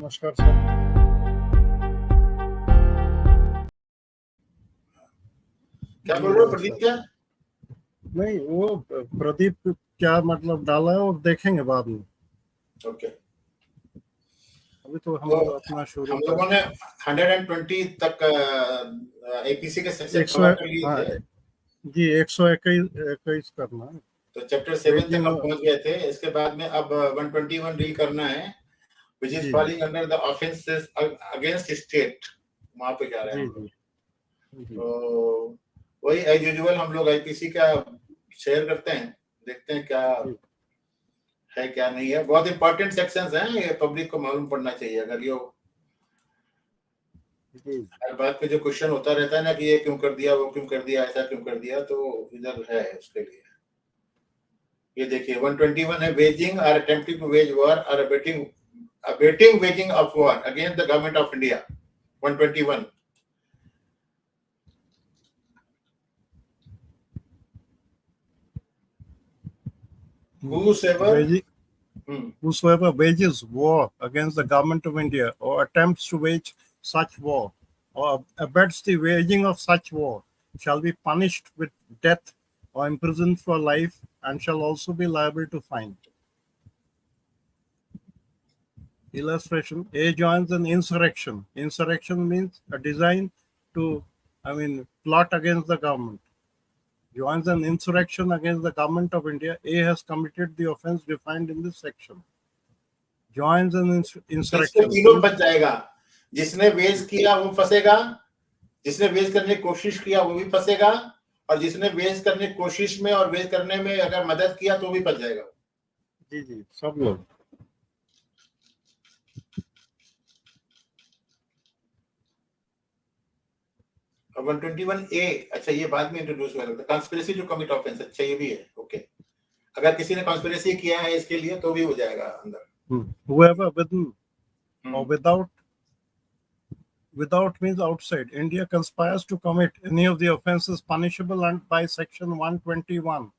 नमस्कार सर। क्या बोल रहे हो प्रदीप? क्या नहीं, वो प्रदीप क्या मतलब डाला है और देखेंगे बाद में। ओके अभी तो हम तो लोग अपना शुरू हम लोगों ने 120 तक आईपीसी के सेक्शन कवर कर लिए थे जी। 121 करना है। तो चैप्टर 7 तक Waging हम पहुंच गए थे। इसके बाद में अब 121 डील करना है विच इज जी falling under the offences against state. वहां पे जा रहे हैं जी हम लोग। जी तो वही एज यूजुअल हम लोग आईपीसी का शेयर करते हैं, देखते हैं क्या जी है क्या नहीं है। बहुत इंपॉर्टेंट सेक्शंस हैं, ये पब्लिक को मालूम पड़ना चाहिए। अगर ये जी हर बात पे जो क्वेश्चन होता रहता है ना कि ये क्यों कर दिया, वो क्यों कर दिया, ऐसा क्यों कर दिया, तो इधर है उसके लिए। ये देखिए 121 है, वेजिंग और अटेम्प्टिंग टू वेज वॉर और abetting waging of war against the government of India. 121 Whosoever wages war against the government of India or attempts to wage such war or abets the waging of such war shall be punished with death or imprisoned for life and shall also be liable to fine. Illustration: A joins an insurrection. Insurrection means a design to, plot against the government. Joins an insurrection against the government of India. A has committed the offense defined in this section. Joins an insurrection. तीनों बच जाएगा। जिसने veg किया वो फंसेगा, जिसने veg करने की कोशिश किया वो भी फंसेगा, और जिसने वेज करने की कोशिश में और वेज करने में अगर मदद किया तो भी फंस जाएगा। जी जी, सब लोग। और 121A, अच्छा ये बाद में इंट्रोड्यूस हुआ था, कॉन्स्पिरेसी टू कमिट ऑफेंस। अच्छा ये भी है, ओके। अगर किसी ने कॉन्स्पिरेसी किया है इसके लिए तो भी हो जाएगा अंदर। Whoever within or without means outside India conspires to commit any of the offences punishable and by section 121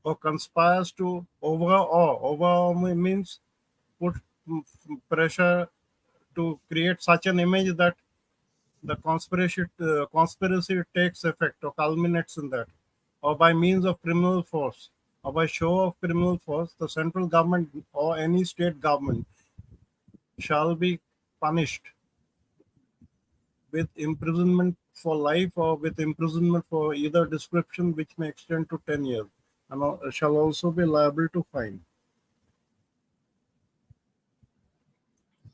or conspires to overawe means put pressure to create such an image that the conspiracy takes effect or culminates in that, or by means of criminal force or by show of criminal force, the central government or any state government shall be punished with imprisonment for life or with imprisonment for either description which may extend to 10 years and shall also be liable to fine.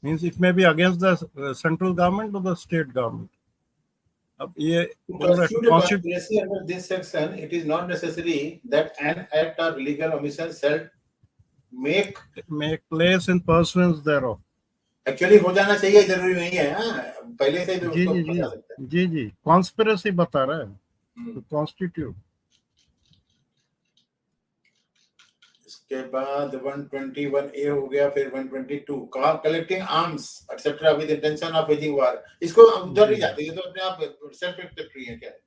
Means it may be against the central government or the state government. अब ये conspiracy under this section, it is not necessary that an act or legal omission shall make place in pursuance thereof. Actually हो जाना चाहिए, जरूरी नहीं है। पहले से भी उसको बता सकते हैं। जी जी, कॉन्स्पिरेसी बता रहा है तो कॉन्स्टिट्यूट। इसके बाद 121A हो गया, फिर 122 collecting arms etcetera with intention of waging war. इसको उधर ही जाते हैं, तो अपने आप सेल्फ एक्सप्लेनेटरी है। क्या है?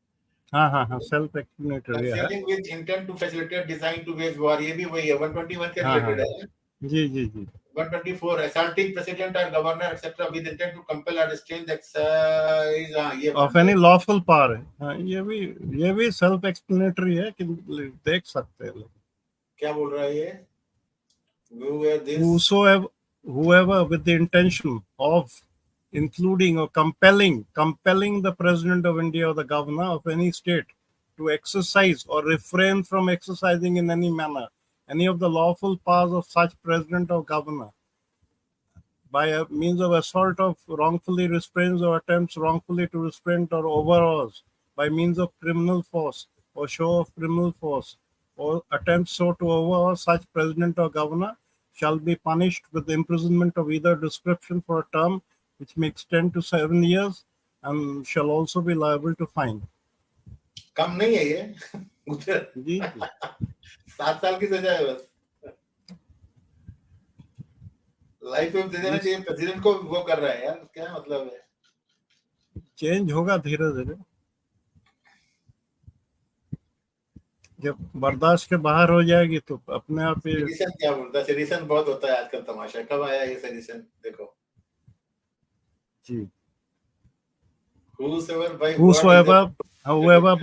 हाँ, सेल्फ एक्सप्लेनेटरी है। Concealing with intent to facilitate design to wage war, ये भी वही है, 121 के रिलेटेड है। जी जी जी। 124 assaulting president or governor etc with intent to compel or restrain the exercise of any lawful power है। ये भी सेल्फ एक्सप्लेनेटरी है कि देख सकते हैं। क्या बोल रहा है ये? whoever with the intention of including or compelling the president of India or the governor of any state to exercise or refrain from exercising in any manner any of the lawful powers of such president or governor by a means of assault of wrongfully restraints or attempts wrongfully to restrain or overawes by means of criminal force or show of criminal force or attempts so to overawe such president or governor shall be punished with imprisonment of either description for a term which may extend to 7 years and shall also be liable to fine. कम नहीं है ये जी 7 साल की सजा है बस। Life में दे देना चाहिए। प्रेसिडेंट को वो कर रहा है यार, क्या मतलब है? चेंज होगा धीरे धीरे, जब बर्दाश्त के बाहर हो जाएगी तो अपने आप ही। सेडिशन क्या बोलता है? सेडिशन बहुत होता है आजकल, तमाशा। कब आया ये सेडिशन? देखो जी. Whosoever by word, Whosoever, however,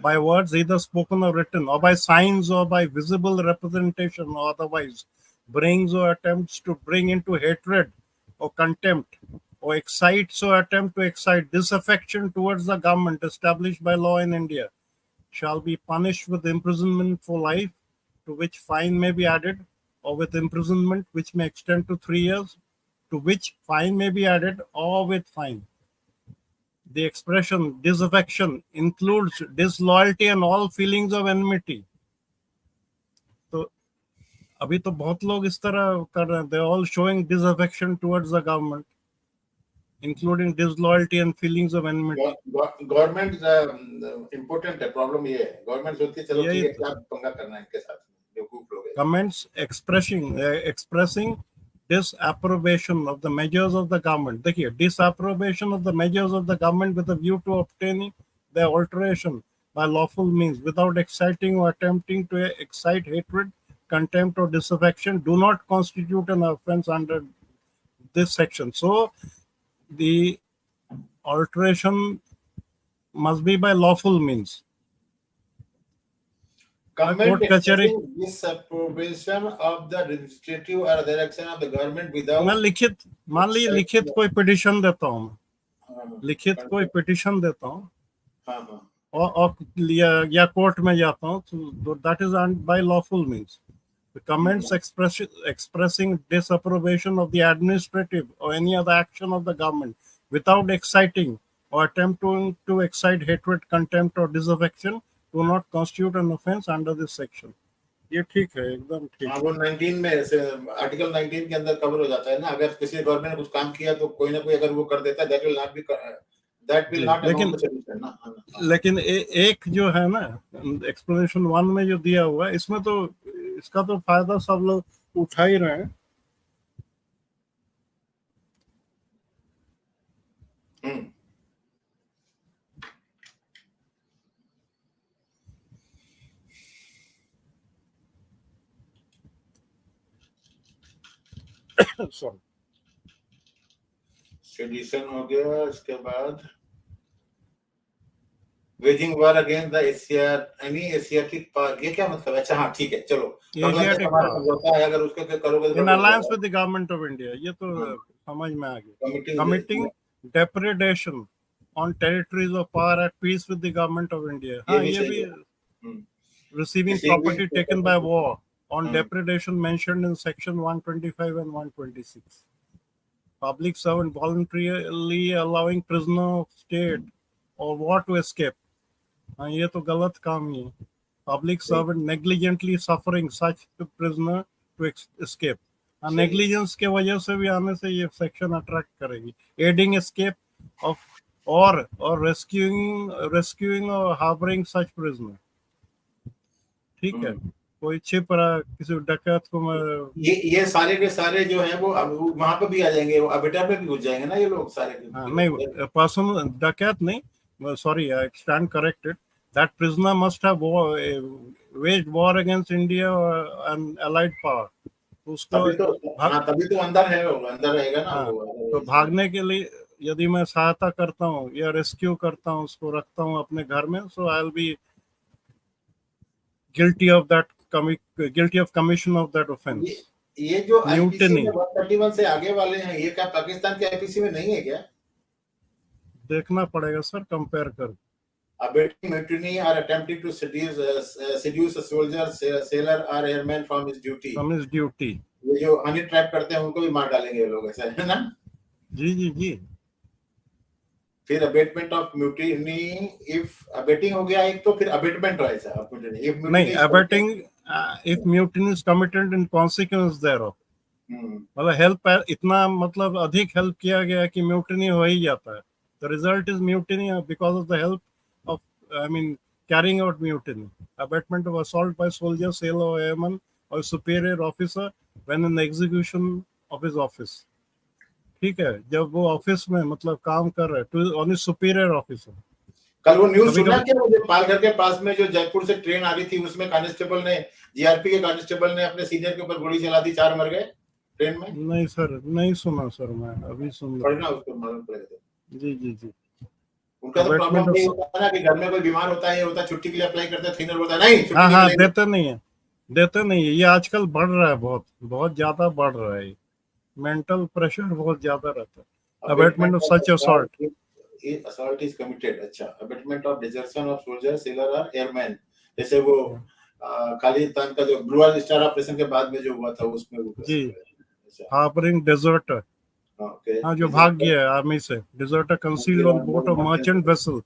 by words, either spoken or written, or by signs, or by visible representation, or otherwise, brings or attempts to bring into hatred or contempt, or excites or attempt to excite disaffection towards the government established by law in India, shall be punished with imprisonment for life, to which fine may be added, or with imprisonment which may extend to 3 years, to which fine may be added, or with fine. The expression disaffection includes disloyalty and all feelings of enmity. तो अभी तो बहुत लोग इस तरह कर रहे हैं. They are all showing disaffection towards the government, including disloyalty and feelings of enmity. Government important है. प्रॉब्लम ये है, गवर्नमेंट सोचती है चलो ठीक है, क्या पंगा करना है इनके साथ में, बेवकूफ लोग हैं. Comments expressing disapprobation of the measures of the government. देखिए, disapprobation of the measures of the government with a view to obtaining their alteration by lawful means without exciting or attempting to excite hatred, contempt, or disaffection do not constitute an offense under this section. So the alteration must be by lawful means. Comment expressing disapprobation of the legislative or direction of the government without. मैं मान लीजिए लिखित कोई petition देता हूँ, लिखित कोई petition देता हूँ और या कोर्ट में जाता हूँ, तो that is by lawful means. The comments expressing disapprobation of the administrative or any other action of the government without exciting or attempting to excite hatred, contempt, or disaffection do not constitute an offense under this section. ये ठीक है, एकदम ठीक. वो 19 में article 19 के अंदर cover हो जाता है ना. अगर किसी गवर्नमेंट ने कुछ काम किया तो कोई ना कोई अगर वो कर देता है, that will not amount to sedition ना. लेकिन एक जो है ना, एक्सप्लेनेशन 1 में जो दिया हुआ है, इसमें तो इसका तो फायदा सब लोग उठा ही रहे हैं. सेडिशन हो गया. इसके बाद waging war against the Asiatic power. ये क्या मतलब है? अच्छा हाँ ठीक है, चलो. एशियाटिक पावर है, अगर उसके करोगे in alliance with the government of India, ये तो समझ में आ गया. Committing depredation on territories of power at peace with the government of India. हाँ, ये भी receiving property taken by war on depredation mentioned in section 125 and 126. Public servant voluntarily allowing prisoner of state or war to escape. ये तो गलत काम ही है. Public servant negligently suffering such prisoner to escape. Negligence के वजह से भी आने से ये section attract करेगी. Aiding escape of or rescuing or harboring such prisoner. ठीक है. कोई छिप रहा, किसी डकैत को ये सारे के सारे जो है वो वहां पे भी आ जाएंगे, वो अबेटर में भी घुस जाएंगे ना ये लोग सारे. नहीं, पर्सन डकैत नहीं, sorry, I stand corrected. That prisoner must have waged war against India and allied power. उसको तभी तो अंदर है, वो अंदर रहेगा ना. तो भागने के लिए यदि मैं सहायता करता हूँ या रेस्क्यू करता हूँ, उसको रखता हूँ अपने घर में, so I'll be guilty of commission of that offense. ये जो IPC में 131 से आगे वाले हैं, ये क्या पाकिस्तान के IPC में नहीं है क्या? देखना पड़ेगा सर, कंपेयर कर. Abetting mutiny or attempting to seduce a soldier, sailor or airman from his duty. ये जो हनी ट्रैप करते हैं उनको भी मार डालेंगे ये लोग, ऐसा है ना? जी. फिर abetment of mutiny, if abetting हो गया एक, तो फिर अबेटमेंट हो ऐसा. नहीं, abetting if mutiny is committed in consequence thereof. मतलब हेल्प, इतना मतलब अधिक हेल्प किया गया कि म्यूटिनी हो ही जाता है. The result is mutiny because of the help of, I mean, carrying out mutiny. Abetment of assault by soldier, sailor और एयरमैन और superior officer when in execution of his office. ठीक है, जब वो ऑफिस में मतलब काम कर रहे हैं, ऑन सुपीरियर ऑफिसर. कल वो न्यूज़ सुना क्या, मुझे पालघर के पास में जो जयपुर से ट्रेन आ रही थी, उसमें कांस्टेबल ने, जीआरपी के कांस्टेबल ने अपने सीनियर के ऊपर गोली चला दी, 4 मर गए. ट्रेन में? नहीं सर, नहीं सुना सर, मैं अभी सुन रहा पढ़ना, उसको मालूम पड़ेगा। हूँ। जी जी जी। उनका तो प्रॉब्लम अबेटमेंट नहीं ऑफ, होता है ना कि घर में कोई बीमार होता है, ये होता है छुट्टी के लिए अप्लाई करते हैं, थिनर बोलता है नहीं छुट्टी हाँ नहीं हाँ, मिलेगी। देते नहीं है, देते नहीं है। ये आजकल बढ़ रहा है, बहुत बहुत ज्यादा बढ़ रहा है। मेंटल प्रेशर बहुत ज्यादा रहता है। Abetment of Abatement of such assault. assault is committed। अच्छा, abatement of desertion of soldier, sailor or airman, जैसे वो खालिस्तान का जो ब्लू स्टार ऑपरेशन के बाद में जो हुआ था उसमें वो कर जी, सकते हैं। अच्छा, हार्बरिंग डेजर्टर, ओके। हाँ, जो भाग गया है आर्मी से। Deserter concealed on boat of merchant vessel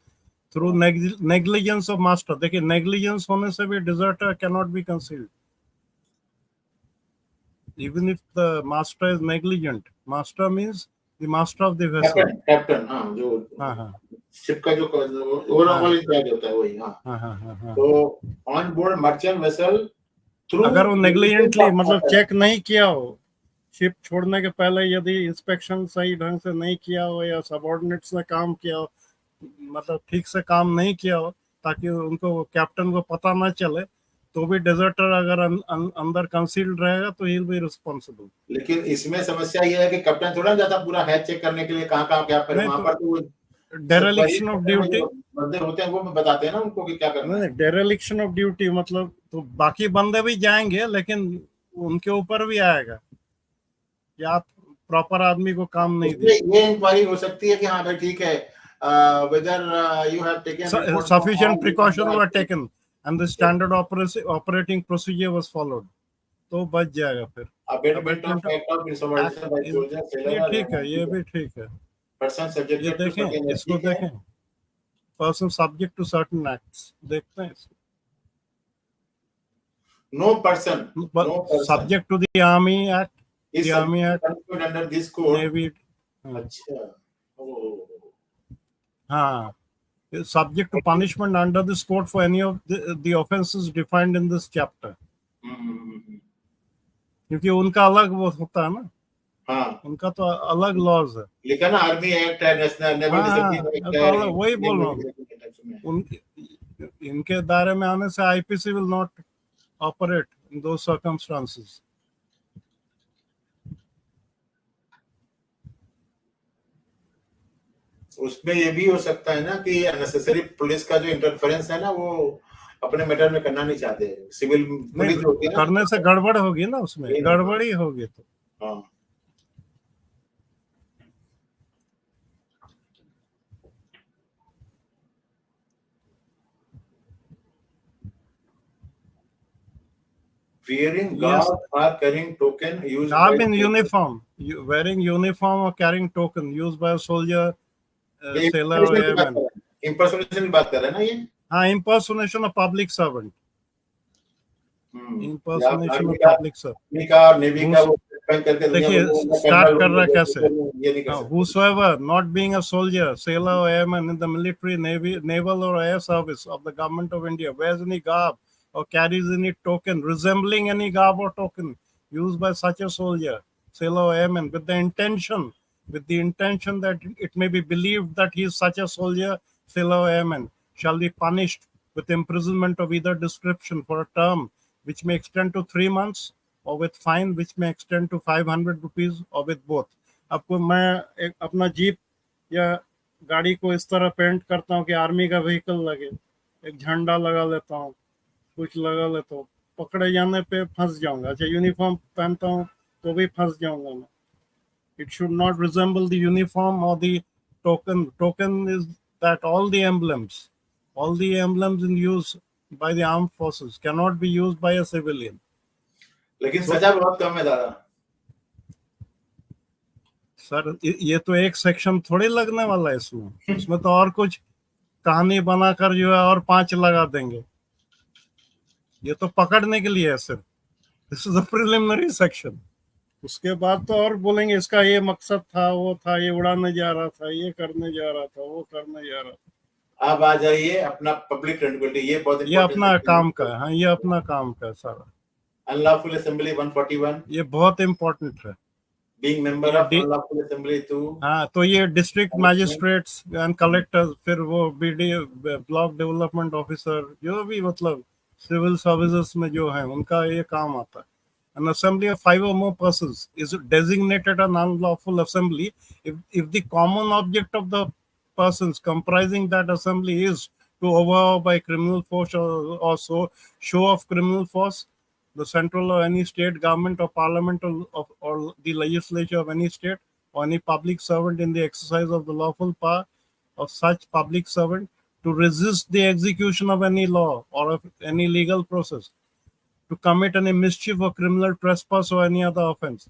through negligence of master. देखिए, नेग्लिजेंस होने से भी deserter can not be concealed, even if the master is negligent। master means the master of the vessel। Captain, captain, हाँ, जो हाँ हाँ ship का जो ओवरऑल इंचार्ज होता है वही। हाँ, हाँ हाँ हाँ हाँ। तो on board merchant vessel through अगर वो नेग्लिजेंटली, मतलब मास्टर। चेक नहीं किया हो, शिप छोड़ने के पहले यदि इंस्पेक्शन सही ढंग से नहीं किया हो, या सबऑर्डिनेट्स ने काम किया हो, मतलब ठीक से काम नहीं किया हो, ताकि उनको, कैप्टन को पता ना चले, तो भी डेजर्टर अगर अंदर कंसील्ड रहेगा तो ही विल बी रिस्पॉन्सिबल। लेकिन इसमें समस्या ये है कि कैप्टन थोड़ा जाता पूरा हैच चेक करने के लिए कहाँ कहाँ क्या करे, नहीं वहां तो पर तो वो डेरेलिक्शन ऑफ ड्यूटी, बंदे होते हैं वो बताते हैं ना उनको कि क्या करना है। नहीं, डेरेलिक्शन ऑफ ड्यूटी मतलब, तो बाकी बंदे भी जाएंगे, लेकिन उनके ऊपर भी आएगा कि आप प्रॉपर आदमी को काम नहीं उसमें दिया। ये इंक्वायरी हो सकती है कि हाँ भाई ठीक है, whether you have taken report from Sufficient all precautions were the taken and the standard operating procedure was followed, तो बच जाएगा फिर। Abetment of abetment act of insubordination by act, soldier, ये सेलर और ठीक है, एयरमैन, ये ठीक है। भी ठीक है। पर्सन ये सब्जेक्टेड टू देखें, सर्टेन एक्ट, इसको ठीक है। देखें, person subject to certain acts, देखते हैं। No person, no person subject to the army act, is the army subject act, to under this code. Navy. अच्छा, ओ, हाँ, subject to punishment under this code for any of the offenses defined in this chapter। क्योंकि उनका अलग वो होता है ना, हाँ, उनका तो अलग लॉज है। लिखा ना आर्मी एक्ट है, नेशनल नेवल हाँ डिसिप्लिन हाँ, एक्ट तो है, अलग, वही बोल इंडियन रहा हूँ। मिलिट्री के टच में। उन इनके दायरे में आने से IPC will not operate in दो सर्कमस्टांसेस। उसमें ये भी हो सकता है ना कि अननेसेसरी पुलिस का जो इंटरफेरेंस है ना, वो अपने मैटर में करना नहीं चाहते। सिविल पुलिस जो होती नहीं, है ना, करने से गड़बड़ होगी ना, उसमें यही ना। गड़बड़ी होगी तो। हाँ, wearing Yes, garb or carrying token used by garb in uniform, wearing uniform or carrying token used by a soldier, ये sailor or impersonation की बात airman। कर रहे हैं, impersonation की बात कर रहे हैं ना ये। हाँ, impersonation of public servant, या आप impersonation आर्मी of का, public servant। आर्मी का और नेवी का Who's, वो पहन करके दुनिया देखिए, को बोलना स्टार्ट कर्नल कर रहा कैसे, ये नहीं कर सकते। whosoever not being a soldier, sailor or airman in the military, navy, naval or air service of the government of India wears any garb or carries any token resembling any garb or token used by such a soldier, sailor or airman with the intention that it may be believed that he is such a soldier, sailor or airman, shall be punished with imprisonment of either description for a term which may extend to 3 months, or with fine which may extend to 500 rupees, or with both। आपको मैं एक अपना jeep या गाड़ी को इस तरह paint करता हूँ कि आर्मी का व्हीकल लगे, एक झंडा लगा लेता हूँ, कुछ लगा लेता हूँ, पकड़े जाने पे फंस जाऊंगा। अच्छा, यूनिफॉर्म पहनता हूँ तो भी फंस जाऊंगा मैं। It should not resemble the uniform or the token. Token is that all the emblems in use by the armed forces cannot be used by a civilian। लेकिन सजा बहुत कम है दादा। सर, ये तो एक सेक्शन थोड़ी लगने वाला है इसमें तो और कुछ कहानी बनाकर जो है और 5 लगा देंगे। ये तो पकड़ने के लिए है सिर्फ। This is a preliminary section. उसके बाद तो और बोलेंगे इसका ये मकसद था, वो था, ये उड़ाने जा रहा था, ये करने जा रहा था, वो करने जा रहा था। आप आ जाइए अपना पब्लिक ट्रांक्विलिटी, ये बहुत ये अपना काम का है। हाँ, ये अपना काम का है सारा। अनलॉफुल असेंबली 141, ये बहुत इम्पोर्टेंट है। Being member of unlawful assembly 2। हाँ, तो ये डिस्ट्रिक्ट मैजिस्ट्रेट्स एंड कलेक्टर, फिर वो बीडी, ब्लॉक डेवलपमेंट ऑफिसर, जो भी मतलब सिविल सर्विसेज में जो है, उनका ये काम आता है। an assembly of 5 or more persons is designated an unlawful assembly if the common object of the persons comprising that assembly is to overpower by criminal force or so show of criminal force the central or any state government or parliament or the legislature of any state or any public servant in the exercise of the lawful power of such public servant to resist the execution of any law or of any legal process, to commit any mischief or criminal trespass or any other offense.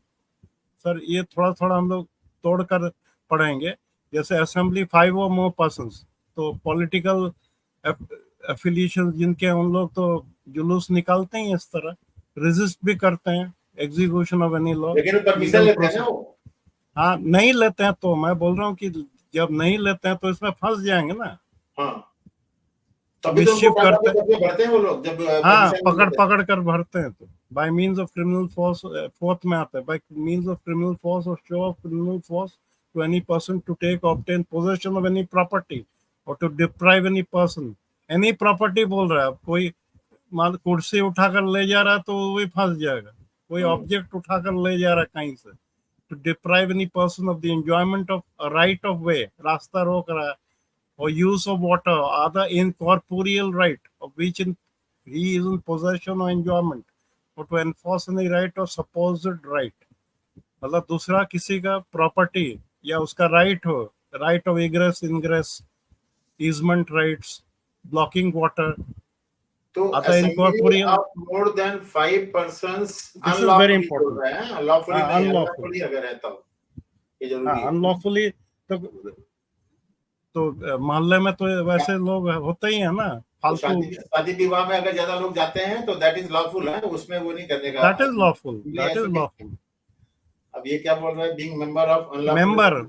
Sir ये थोड़ा थोड़ा हम लोग तोड़कर पढ़ेंगे. जैसे assembly 5 और मोर persons, तो पॉलिटिकल एफिलिएशन जिनके उन लोग तो जुलूस निकालते हैं इस तरह, रेजिस्ट भी करते हैं एग्जीक्यूशन ऑफ एनी लॉ, लेकिन परमिशन लेते हैं ना वो. हाँ नहीं लेते हैं, तो मैं बोल रहा हूँ कि जब नहीं लेते हैं तो इसमें फंस जाएंगे ना. हाँ, तभी तो मिसचिफ करते भरते हैं वो लोग जब हाँ पकड़ कर भरते हैं. तो by means of criminal force fourth में आता है, by means of criminal force or show of criminal force to any person to take obtain possession of any property or to deprive any person. Any property बोल रहा है, कोई मान कुर्सी उठाकर ले जा रहा है तो वही फंस जाएगा. कोई ऑब्जेक्ट उठाकर ले जा रहा है कहीं से, to deprive any person of the enjoyment of right of way, रास्ता रोक रहा है, or use of water, other incorporeal right of which he is in possession or enjoyment, or to enforce any right or supposed right. मतलब दूसरा किसी का property या उसका राइट हो, right of egress ingress, easement rights, blocking water, तो other incorporeal of more than 5 persons, this is very important. unlawfully अगर है तब ये जरूरी है. अनलॉफुली तो मोहल्ले में तो वैसे लोग होते ही है ना फालतू. शादी विवाह में अगर ज्यादा लोग जाते हैं तो दैट इज लॉफुल है, उसमें वो नहीं करने का. That is lawful. अब ये क्या बोल रहा है, being member of unlawful, member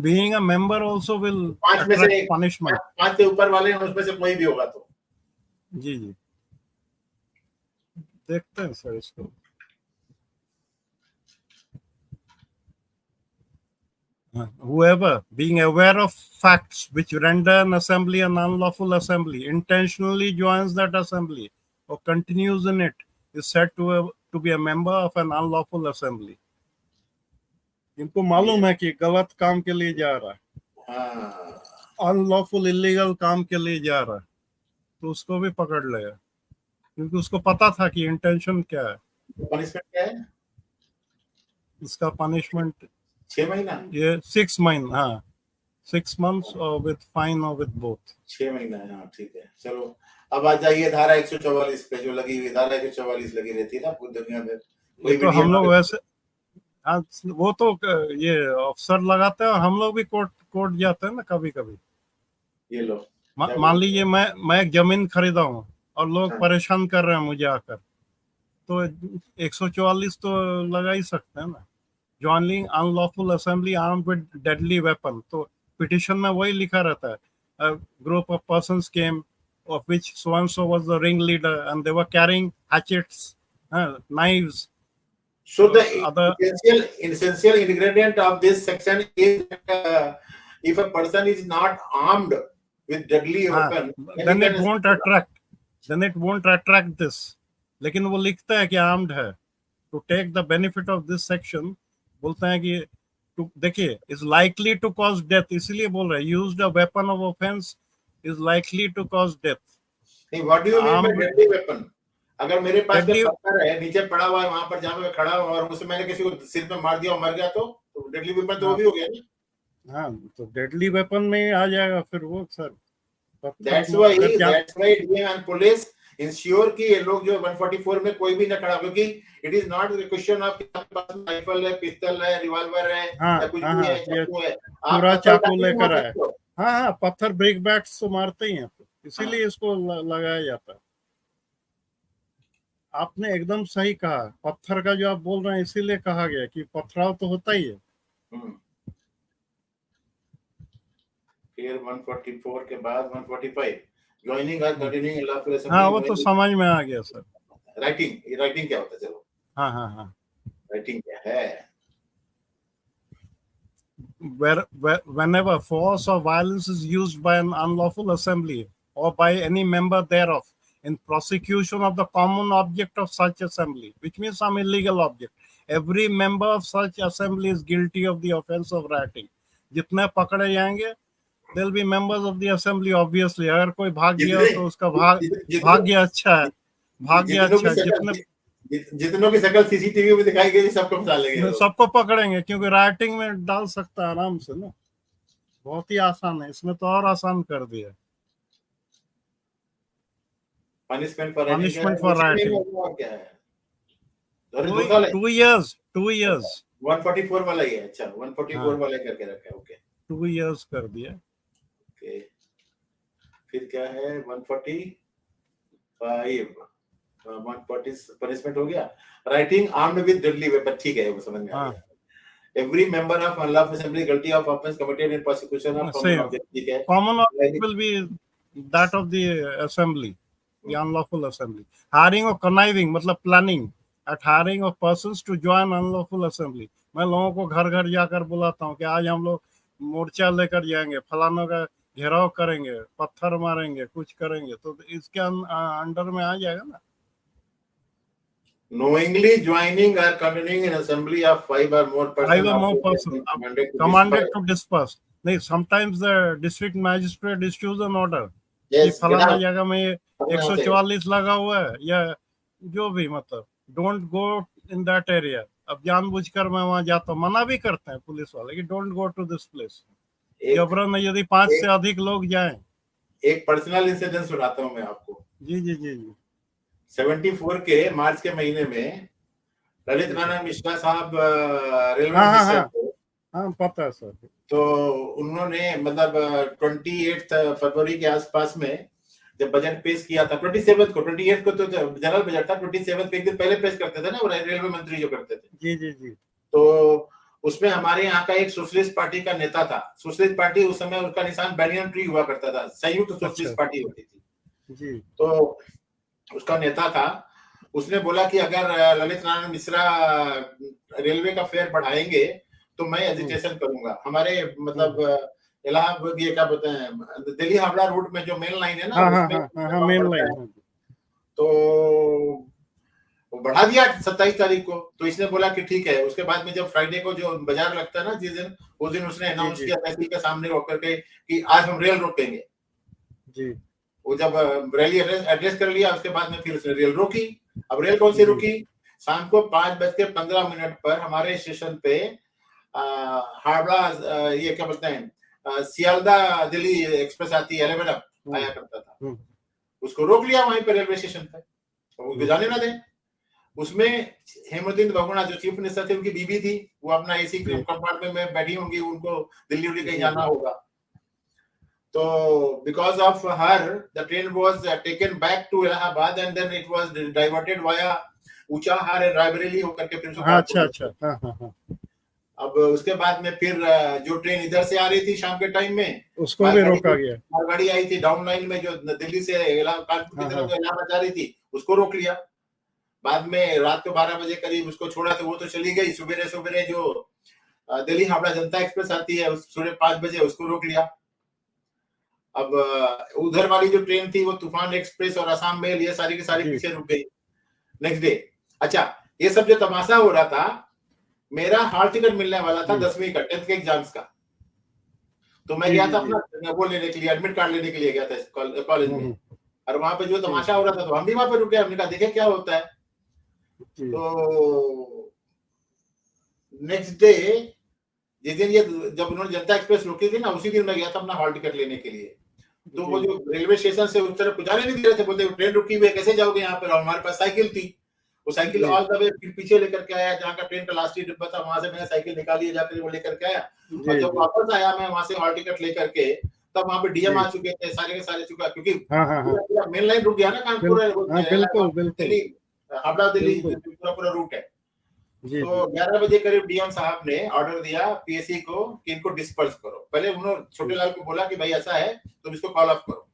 being a member also will 5 में से पनिशमेंट. 5 के ऊपर वाले हैं उसमें से कोई भी होगा तो. जी देखते हैं सर इसको. Whoever, being aware of facts which render an assembly an unlawful assembly, intentionally joins that assembly or continues in it, is said to be a member of an unlawful assembly. इनको मालूम है कि गलत काम के लिए जा रहा है, अनलॉफुल इलीगल काम के लिए जा रहा है, तो उसको भी पकड़ लेगा, क्योंकि उसको पता था कि इंटेंशन क्या है. पनिशमेंट क्या है इसका? पनिशमेंट 6 महीना, ये 6 months, हाँ 6 months और विद फाइन और विद बोथ 6 महीना है. हाँ ठीक है, चलो अब आ जाइए धारा 144 पे, जो लगी हुई धारा 144 लगी रहती है ना पूरी दुनिया में. ये तो हम लोग वैसे, हाँ वो तो ये अफसर लगाते हैं और हम लोग भी कोर्ट जाते हैं ना कभी कभी. ये लो मान लीजिए मैं एक जमीन खरीदा हूँ और लोग परेशान कर रहे हैं मुझे आकर, तो 144 तो लगा ही सकते हैं ना. joining unlawful assembly armed with deadly weapon, तो पिटिशन में वही लिखा रहता है, a group of persons came of which so and so was the ringleader and they were carrying hatchets, knives. So the essential ingredient of this section is that if a person is not armed with deadly weapon, then it won't attract this. लेकिन वो लिखता है कि armed है. To take the benefit of this section, बोलते हैं कि देखिए is likely to cause death, इसलिए बोल रहे हैं used a weapon of offense is likely to cause death. नहीं, what do you mean by deadly weapon? अगर मेरे पास पत्थर है नीचे पड़ा हुआ है वहां पर जहां मैं खड़ा हूं और उससे मैंने किसी को सिर पे मार दिया और मर गया तो डेडली वेपन तो वो भी हो गया ना. हाँ तो डेडली वेपन में आ जाएगा फिर वो sir. That's why DM and police ensure कि ये लोग जो 144 में कोई भी ना खड़ा, क्योंकि it is not the question of rifle है, पिस्तल है, रिवॉल्वर है या कुछ भी है, चाकू है, पूरा चाकू लेकर आए. हाँ पत्थर ब्रेक बैट्स तो मारते ही हैं, इसीलिए इसको लगाया जाता है. आपने एकदम सही कहा, पत्थर का जो आप बोल रहे हैं इसीलिए कहा गया कि पथराव तो होता ही है. फिर 144 के बाद 145 ज्वाइनिंग और कंटिन्यूइंग लॉफुल असेंबली. हाँ वो तो समझ में आ गया सर. राइटिंग क्या होता है? चलो हाँ राइटिंग क्या है? Whenever force or violence is used by an unlawful assembly or by any member thereof in prosecution of the common object of such assembly, which means some illegal object. Every member of such assembly is guilty of the offense of rioting. जितने पकड़े जाएंगे, there will be members of the assembly obviously. अगर कोई भाग गया तो उसका भाग्य अच्छा है, भाग्य अच्छा है. जितनों की शक्ल सीसीटीवी में दिखाई गई सबको फंसा लेंगे, सबको पकड़ेंगे, क्योंकि राइटिंग में डाल सकता है आराम से ना. बहुत ही आसान है, इसमें तो और आसान कर दिया. पनिशमेंट फॉर राइटिंग क्या है? 2 years 144 वाला ही है. अच्छा, 144 वाला करके रखा है. ओके, 2 years कर दिया. ओके, फिर क्या है? 145 140 पनिशमेंट हो गया. Writing armed with deadly weapon, ठीक है, वो समझ में आ गया. Every member of unlawful assembly guilty of offense committed in prosecution of common object, ठीक है. Common object will be that of the assembly, the unlawful assembly. Hiring or conniving मतलब planning at hiring of persons to join unlawful assembly. मैं लोगों को घर घर जाकर बुलाता हूँ कि आज हम लोग मोर्चा लेकर जाएंगे, फलानों का घेराव करेंगे, पत्थर मारेंगे, कुछ करेंगे, तो इसके अंडर में आ जाएगा ना. Knowingly joining or convening an assembly of 5 or more persons commanded to disperse. नहीं, sometimes the district magistrate issues an order. Yes, फलाना जगह में 144 लगा हुआ है या जो भी, मतलब don't go in that area. अब जानबूझकर मैं वहां जाता हूँ, मना भी करते हैं पुलिस वाले कि don't go to this place. जबरन यदि 5 से अधिक लोग जाएं. एक पर्सनल इंसिडेंट सुनाता हूँ मैं आपको. जी. 74 के मार्च के महीने में ललित नारायण मिश्रा साहब रेलवे मिनिस्टर थे. हाँ, पता है सर. तो उन्होंने मतलब 28 फरवरी के आसपास में जब बजट पेश किया था, 27 को 28 को तो जनरल बजट था, 27 को एक दिन पहले पेश करते थे ना, वो रेलवे मंत्री जो करते थे. जी. तो उसमें हमारे यहाँ का एक सोशलिस्ट पार्टी का नेता था. सोशलिस्ट पार्टी उस समय उसका निशान बैनियन ट्री हुआ करता था, संयुक्त सोशलिस्ट पार्टी होती थी जी. तो उसका नेता था. उसने बोला कि अगर ललित नारायण मिश्रा रेलवे का फेयर बढ़ाएंगे तो मैं एजिटेशन करूंगा. हमारे मतलब इलाहाबाद, ये क्या बोलते हैं, दिल्ली हावड़ा रूट में जो मेन लाइन है ना, उसमें मेन लाइन, तो बढ़ा दिया 27 तारीख को. तो इसने बोला कि ठीक है. उसके बाद में जब फ्राइडे को जो बाजार लगता है ना, जिस दिन, उस दिन उसने अनाउंस किया तहसील के सामने होकर के कि आज हम रेल रोकेंगे जी. वो जब रैली एड्रेस कर लिया, उसके बाद में फिर उसने रेल रोकी. अब रेल कौन सी रुकी? शाम को 5:15 पर हमारे स्टेशन पे हावड़ा, ये क्या बोलते हैं, सियालदा दिल्ली एक्सप्रेस आती है, 11 आया करता था. उसको रोक लिया वहीं पर रेलवे स्टेशन पे, वो जाने ना दे. उसमें हेमंत बहुगुणा जो चीफ मिनिस्टर थे, उनकी बीबी थी, वो अपना एसी कंपार्टमेंट में बैठी होंगी, उनको दिल्ली कहीं जाना होगा. तो because of her the train was taken back to Allahabad and then it was diverted via Unchahar and Raebareli होकर के फिर अच्छा. अब उसके बाद में फिर जो ट्रेन इधर से आ रही थी शाम के टाइम में, उसको भी रोका गया. गाड़ी आई थी डाउन लाइन में जो दिल्ली से कानपुर की तरफ इलाहाबाद जा रही थी, उसको रोक लिया. बाद में रात को 12 बजे करीब उसको छोड़ा, तो वो तो चली गई. सुबह जो दिल्ली हावड़ा जनता एक्सप्रेस आती है, उस सुबह 5 बजे उसको रोक लिया. अब उधर वाली जो ट्रेन थी वो तूफान एक्सप्रेस और असम मेल, ये सारी की सारी पीछे रुक गई नेक्स्ट डे. अच्छा, ये सब जो तमाशा हो रहा था, मेरा हॉल टिकट मिलने वाला था 10वीं का, 10th के एग्जाम्स का. तो मैं गया था अपना वो लेने के लिए, एडमिट कार्ड लेने के लिए गया था कॉलेज में. और वहां पे जो तमाशा हो रहा था, तो हम भी वहां पे रुके. हमने कहा देखे क्या होता है. तो नेक्स्ट डे जिस दिन ये जब उन्होंने जनता एक्सप्रेस रोकी थी ना, उसी दिन मैं गया था अपना हॉल टिकट लेने के लिए. तो वो जो रेलवे स्टेशन से उस तरफ जाने नहीं दे रहे थे, बोलते ट्रेन रुकी हुई है, कैसे जाओगे यहाँ पर. हमारे पास साइकिल थी, वो साइकिल ऑल द वे पीछे लेकर के आया, जहाँ का ट्रेन का लास्ट ही डिब्बा था, वहां से मैंने साइकिल निकाली जाकर वो लेकर के आया. और जब वापस आया मैं वहां से हॉल टिकट लेकर के, तब वहां पे डीएम आ चुके थे, सारे के सारे चुका, क्योंकि मेन लाइन रुक गया ना कानपुर, हावड़ा दिल्ली पूरा रूट है. तो 11 बजे करीब डीएम साहब ने ऑर्डर दिया पीएससी को कि इनको डिस्पर्स करो. पहले उन्होंने छोटे लाल को बोला कि भाई ऐसा है, तुम इसको कॉल ऑफ करो.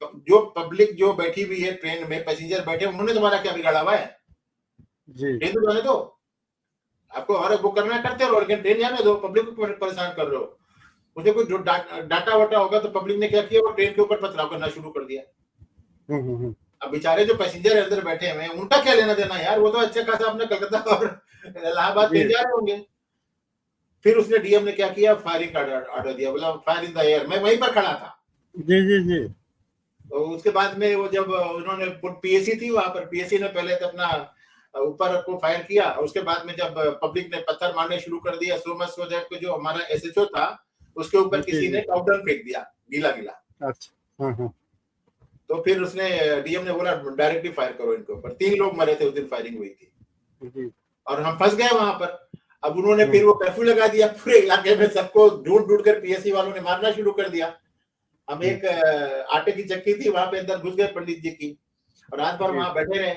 तो जो पब्लिक जो बैठी हुई है ट्रेन में, पैसेंजर बैठे, उन्होंने तुम्हारा क्या बिगाड़ा हुआ है? ट्रेन तो जाने दो. आपको और बुक करना है करते रहो, लेकिन ट्रेन जाने दो. पब्लिक को परेशान कर रहे हो. उसमें कोई डाटा वाटा होगा तो पब्लिक ने क्या किया, वो ट्रेन के ऊपर पथराव करना शुरू कर दिया. अब बेचारे जो पैसेंजर अंदर बैठे हुए हैं उनका क्या लेना देना यार, वो तो अच्छे खासा अपने कलकत्ता और इलाहाबाद कहीं जा रहे होंगे। फिर उसने डीएम ने क्या किया, फायरिंग का ऑर्डर दिया, बोला फायर इन द एयर। मैं वहीं पर खड़ा था। जी जी जी। तो उसके बाद में वो जब उन्होंने पीएसी थी वहां पर, पीएसी ने पहले तो अपना ऊपर को फायर किया, उसके बाद में जब पब्लिक ने पत्थर मारने शुरू कर दिया, सो मच सो दैट जो हमारा एसएचओ था उसके ऊपर किसी ने पाउडर फेंक दिया गीला गीला। अच्छा। तो फिर उसने डीएम ने बोला डायरेक्टली फायर करो इनके ऊपर। 3 लोग मरे थे उस दिन, फायरिंग हुई थी और हम फंस गए वहां पर। अब उन्होंने फिर वो कर्फ्यू लगा दिया पूरे इलाके में, सबको ढूंढ ढूंढ कर पीएससी वालों ने मारना शुरू कर दिया। हम एक आटे की चक्की थी वहां पे, अंदर घुस गए पंडित जी की और रात भर वहां बैठे रहे।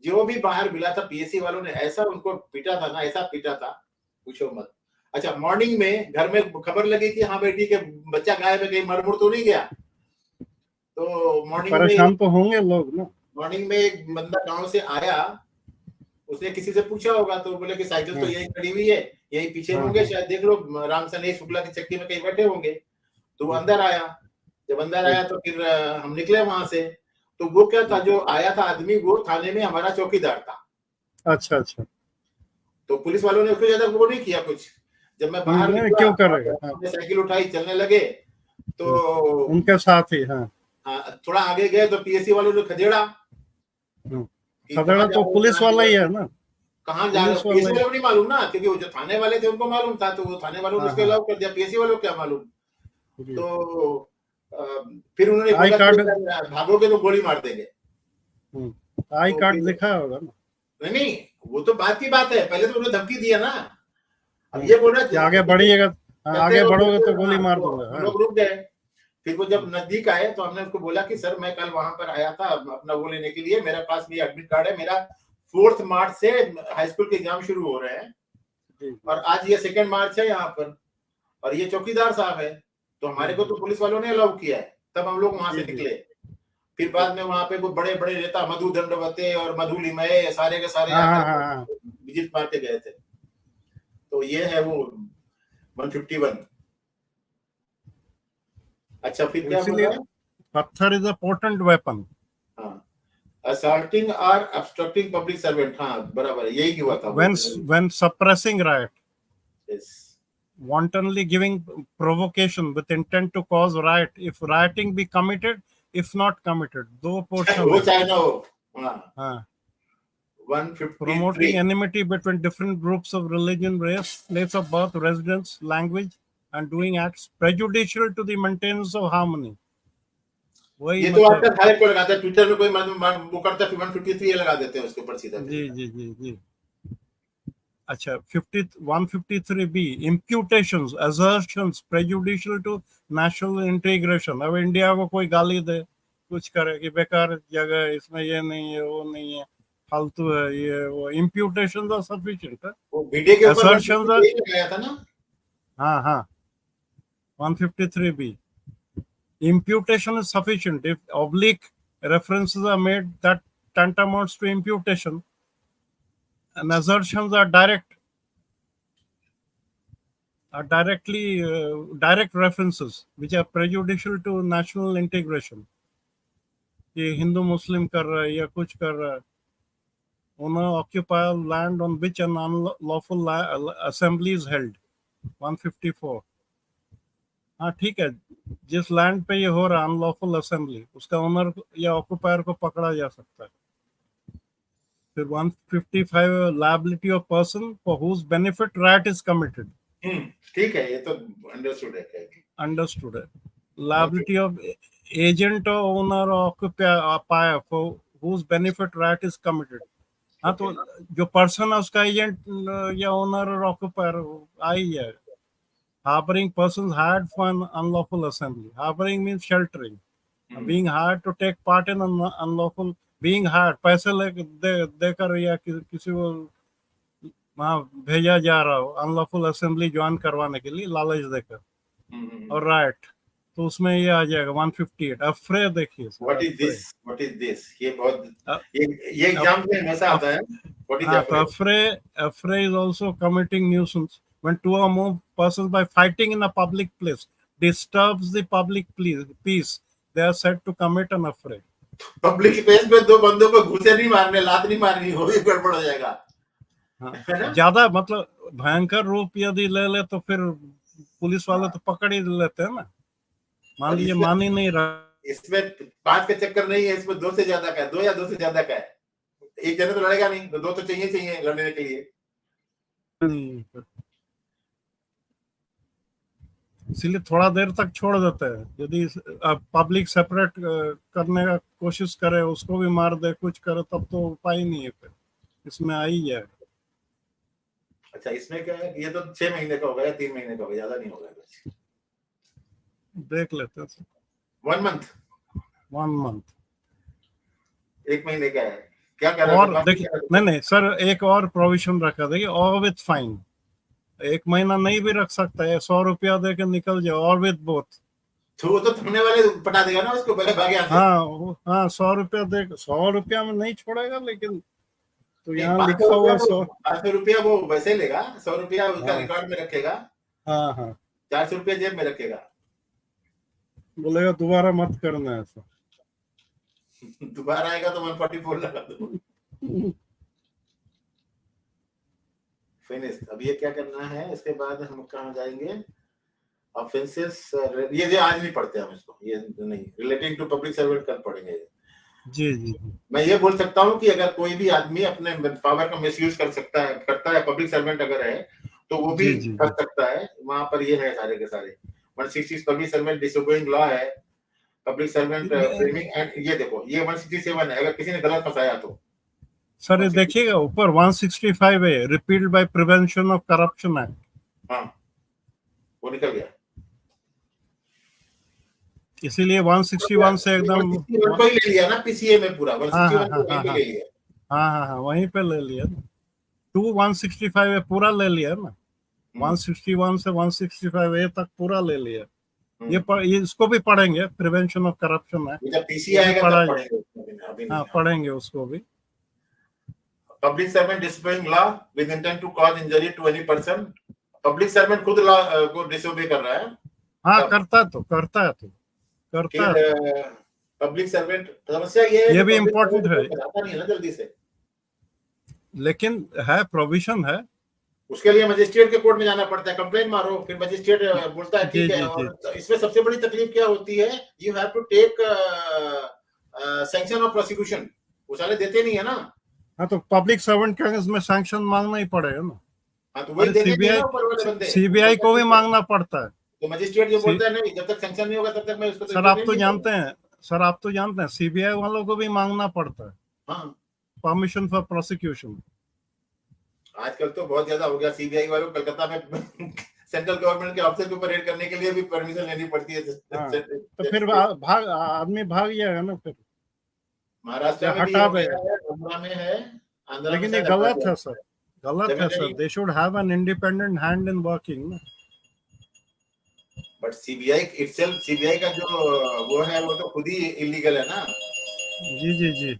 जो भी बाहर मिला था पीएससी वालों ने ऐसा उनको पीटा था ना, ऐसा पीटा था पूछो मत। अच्छा, मॉर्निंग में घर में खबर लगी कि हाँ बेटी के बच्चा गायब है, कहीं मर मुड़ तो नहीं गया। तो मॉर्निंग परेशान तो होंगे लोग ना। मॉर्निंग में एक बंदा गांव से आया, उसने किसी से पूछा होगा तो बोले कि साइकिल तो यही खड़ी हुई है, यही पीछे होंगे शायद, देख लो राम सनेही शुक्ला की चक्की में कहीं बैठे होंगे। तो वो अंदर आया। जब अंदर आया तो फिर हम निकले वहां से। तो वो क्या था, जो आया था आदमी वो थाने में हमारा चौकीदार था। अच्छा अच्छा। तो पुलिस वालों ने उसको ज्यादा वो नहीं किया कुछ। जब मैं बाहर निकला, क्यों करेगा। हमने साइकिल उठाई, चलने लगे तो उनके साथ ही। हाँ, थोड़ा आगे गए तो पीएससी वालों ने खदेड़ा। खदेड़ा तो पुलिस वाला ही है ना, कहाँ जा रहे, पीएससी वालों को नहीं मालूम ना, क्योंकि वो जो थाने वाले थे उनको मालूम था, तो वो थाने वालों ने उसको अलाउ कर दिया, पीएससी वालों को क्या मालूम। तो फिर उन्होंने बोला कि भागोगे तो गोली मार देंगे। आई कार्ड दिखा होगा ना। नहीं, वो तो बात की बात है, पहले तो उन्होंने धमकी दिया ना। अब ये बोल रहे आगे बढ़िएगा, आगे बढ़ोगे तो गोली मार दूंगा। हम लोग रुक गए। फिर वो जब नजदीक आए तो हमने उसको बोला कि सर मैं कल वहां पर आया था अपना वो लेने के लिए, मेरे पास भी एडमिट कार्ड है, मेरा 4 मार्च से हाई स्कूल के एग्जाम शुरू हो रहे हैं और आज ये 2 मार्च है यहाँ पर, और ये चौकीदार साहब है, तो हमारे को तो पुलिस वालों ने अलाउ किया है। तब हम लोग वहां से निकले। फिर बाद में वहां पे कोई बड़े बड़े नेता मधु दंडवते और मधु लिमये सारे के सारे विजिट मार के गए थे। तो ये है वो 151। अच्छा, फिर क्या बोल रहा है, पत्थर is a potent weapon. assaulting or obstructing public servant, हाँ बराबर यही हुआ था। when suppressing riot, yes, wantonly giving provocation with intent to cause riot, if rioting be committed, if not committed, दो पोर्शन वो चाहे ना हो। हाँ, 153 promoting enmity between different groups of religion, race, place of birth, residence, language, and doing acts prejudicial to the maintenance of harmony। ये तो आपका हर को लगाता है, ट्विटर में कोई वो करता है 153 लगा देते हैं उसके ऊपर सीधा। जी जी जी जी। अच्छा, 153B imputations, assertions prejudicial to national integration। अब इंडिया को कोई गाली दे, कुछ करे कि बेकार जगह, इसमें ये नहीं है, वो नहीं है, फालतू है, ये वो, imputations are sufficient। वो वीडियो के ऊपर assertions are, लगाया था ना। हाँ 153B imputation is sufficient if oblique references are made that tantamounts to imputation, and assertions are direct, direct references which are prejudicial to national integration। ये हिंदू मुस्लिम कर रहा है या कुछ कर रहा है। owner occupy land on which an unlawful assembly is held, 154। हाँ ठीक है, जिस लैंड पे ये हो रहा है अनलॉफुल असेंबली, उसका ओनर या ऑक्यूपायर को पकड़ा जा सकता है। फिर 155 liability of person for whose benefit right is committed. ठीक है, ये तो अंडरस्टूड है। लायबिलिटी ऑफ एजेंट और owner occupier for whose benefit right is committed. हाँ, तो जो पर्सन है उसका एजेंट या ओनर और ऑक्यूपायर आई है। Harboring persons hired for an unlawful assembly. Harboring means sheltering. Being hired to take part in an unlawful, being hired, पैसे देकर या किसी को वहाँ भेजा जा रहा हो अनलॉफुल असेंबली ज्वाइन करवाने के लिए, लालच देकर। और राइट, तो उसमें ये आ जाएगा 158। अफ्रे देखिए, व्हाट इज दिस ये बहुत ये एग्जाम में हमेशा आता है। What is affray is also committing nuisance when two or more persons by fighting in a public place disturbs the public peace, they are said to commit an affray। Public place में दो बंदों को घूसे नहीं मारने, लात नहीं मारनी, वो भी गड़बड़ हो जाएगा। है ना? ज्यादा मतलब भयंकर रूप यदि ले ले तो फिर पुलिस वाले तो पकड़ ही लेते हैं ना। मान लीजिए मान ही नहीं रहा, इसमें 5 का चक्कर नहीं है, इसमें 2 से ज्यादा का है, 2 या 2 से ज्यादा का है। एक जने तो लड़ेगा नहीं, तो 2 तो चाहिए लड़ने के लिए। इसलिए थोड़ा देर तक छोड़ देते हैं। यदि पब्लिक सेपरेट करने का कोशिश करे, उसको भी मार दे, कुछ करे, तब तो उपाय नहीं है, फिर इसमें आ ही जाए। अच्छा, इसमें क्या है, ये तो 6 महीने का होगा या 3 महीने का होगा, ज्यादा नहीं होगा। देख लेते हैं। 1 मंथ, 1 मंथ 1 महीने का है। क्या कर रहे और हो? देखिए, नहीं सर, एक और प्रोविजन रखा, देखिए, और विथ फाइन। 1 महीना नहीं भी रख सकता है, 100 रुपया दे के निकल जाओ, और विथ बोथ। तो वो तो थमने वाले पटा देगा ना उसको, पहले भागे यहाँ से। हाँ 100 रुपया दे, 100 रुपया में नहीं छोड़ेगा, लेकिन तो यहाँ 500 लिखा हुआ 100। 500 रुपया वो वैसे लेगा, 100 रुपया उसका हाँ। रिकॉर्ड में रखेगा, हाँ 400 रुपया जेब में रखेगा। बोलेगा दोबारा मत करना ऐसा। दोबारा आएगा तो 144 लगा दो। फिनिश। अब ये क्या करना है, इसके बाद हम कहाँ जाएंगे? ऑफेंसेस, ये जो आज नहीं पढ़ते हम इसको, ये नहीं, रिलेटिंग टू पब्लिक सर्वेंट कल पढ़ेंगे। जी। मैं ये बोल सकता हूँ कि अगर कोई भी आदमी अपने पावर का मिसयूज करता है, पब्लिक सर्वेंट अगर है तो वो भी कर सकता है। वहां पर ये है सारे के सारे 160 पब्लिक सर्वेंट डिसोबेइंग लॉ है, पब्लिक सर्वेंट फ्रेमिंग एंड, ये देखो ये 167 है, अगर किसी ने गलत फंसाया तो। सर ये देखिएगा ऊपर 165 है, repealed by prevention of corruption act. हाँ, वो निकल गया। इसीलिए 161 से एकदम को ही ले लिया ना पीसीए में पूरा 161 को वहीं पे ले लिया। हाँ वहीं पे ले लिया ना। 165 है पूरा ले लिया ना, 161 से 165 ए तक पूरा ले लिया। ये इसको भी पढ़ेंगे, प्रिवेंशन ऑफ करप्शन है, जब पीसीए आएगा तब पढ़ेंगे। हाँ पढ़ेंगे उसको भी। Public servant disobeying law with intent to cause injury to any person. Public servant खुद लॉ को डिसोबे कर रहा है। हाँ करता है। पब्लिक सर्वेंट, समस्या ये भी इम्पोर्टेंट है, बताता नहीं है ना जल्दी से, लेकिन है प्रोविजन है। उसके लिए मजिस्ट्रेट के कोर्ट में जाना पड़ता है, कंप्लेंट मारो, फिर मजिस्ट्रेट बोलता है ठीक है। और इसमें सबसे बड़ी तकलीफ क्या होती है, you have to take sanction of prosecution, वो साले देते नहीं है ना। हाँ तो पब्लिक सर्वेंट का इसमें सैंक्शन मांगना ही पड़ेगा ना। हाँ तो वही सीबीआई को भी मांगना पड़ता है। तो मजिस्ट्रेट जो बोलता है नहीं, जब तक सैंक्शन नहीं होगा तब तक मैं उसको। सर आप तो जानते हैं सीबीआई वालों को भी मांगना पड़ता है, हाँ, परमिशन फॉर प्रोसिक्यूशन। आजकल तो बहुत ज्यादा हो गया, सीबीआई वालों कलकत्ता में सेंट्रल गवर्नमेंट के ऑफिसर के ऊपर रेड करने के लिए भी परमिशन लेनी पड़ती है। तो फिर आदमी भाग जाएगा ना, फिर महाराष्ट्र में हटा देगा। आंध्रा में है, लेकिन ये गलत है sir, they should have an independent hand in working ना। बट सीबीआई का जो वो है वो तो खुद ही इलीगल है ना। जी